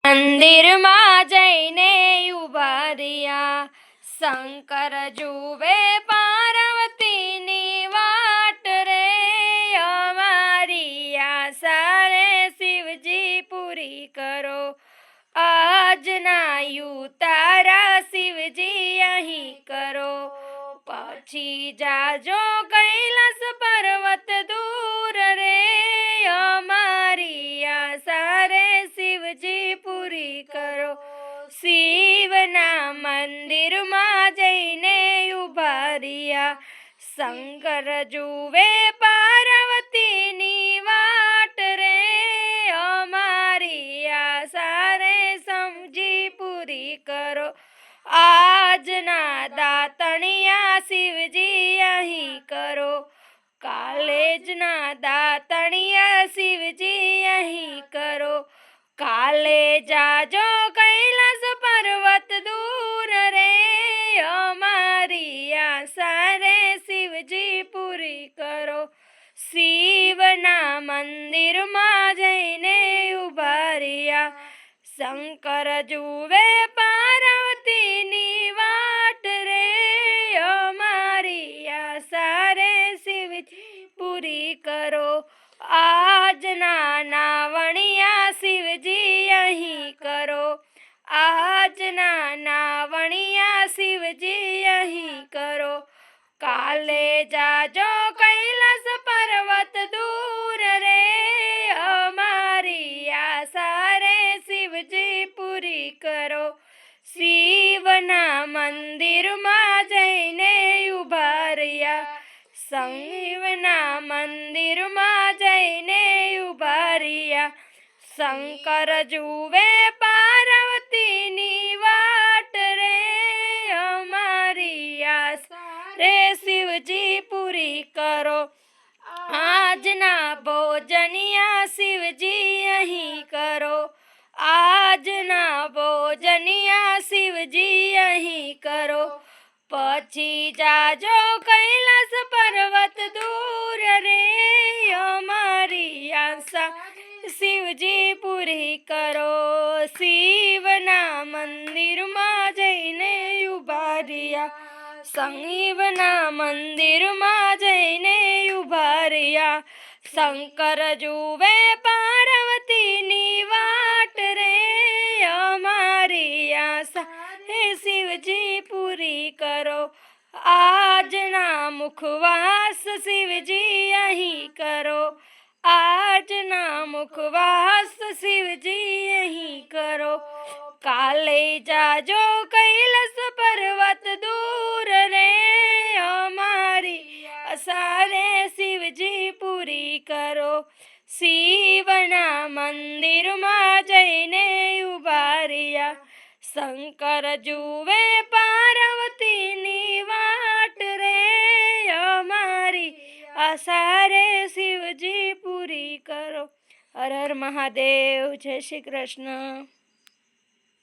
મંદિરમાં જઈને ઉભા રહ્યા, શંકર જુએ પાર્વતીની વાટ રે, અમારી આશા રે શિવજી પૂરી કરો, આજના ઉતારા શિવજી અહીં કરો, પછી જાજો કૈલાસ પર્વત દૂર રે, અમારી આશા રે શિવજી પૂરી કરો, શિવના મંદિરમાં જઈને ઉભા રહ્યા, શંકર જુએ પાર્વતીની વાટ રે, અમારી આશા રે સમજી પૂરી કરો, આજના દાતણિયા શિવજી અહીં કરો, કાલેજના દાતણિયા શિવજી અહીં કરો, કાલે જાજો કૈલાસ પર્વત દૂર રે, અમારી આશા રે શિવજી પૂરી કરો, શિવના મંદિરમાં જઈને ઉભા રહ્યા, શંકર જુએ પાર્વતીની વાટ રે, અમારી આશા રે શિવજી પૂરી કરો, આજના નાવણિયા શિવજી અહીં કરો, આજના નાવણિયા શિવજી અહીં કરો, કાલે જાજો કૈલાસ પર્વત દૂર રે, અમારી આશા રે શિવજી પૂરી કરો, શિવના મંદિરમાં જઈને ઉભા રહ્યા, શિવના મંદિરમાં જઈને ઉભા રહ્યા, શંકર જુએ પાર્વતીની વાટ રે, અમારી આશા રે શિવજી પૂરી કરો, આજના ભોજનિયા શિવજી અહીં કરો, આજના ભોજનિયા શિવજી અહીં કરો, પછી જાજો કૈલાસ પર્વત દૂર રે, અમારી આશા શિવજી પૂરી કરો, શિવના મંદિરમાં જઈને ઉભા રહ્યા, શિવના મંદિરમાં જઈને ઉભા રહ્યા, શંકર જુએ પાર્વતીની વાટ રે, અમારી આશા રે શિવજી પૂરી કરો, આજના મુખવાસ શિવજી અહીં કરો, આજના મુખવાસ શિવજી અહીં કરો, કાલે જાજો કૈલાસ પર્વત દૂર રે, અમારી આશા રે શિવજી પૂરી કરો, શિવના મંદિરમાં જઈને ઉભા રહ્યા, શંકર જુએ પાર્વતીની વાટ રે, અમારી આશા રે શિવજી પૂરી કરો. હર હર મહાદેવ. જય શ્રી કૃષ્ણ.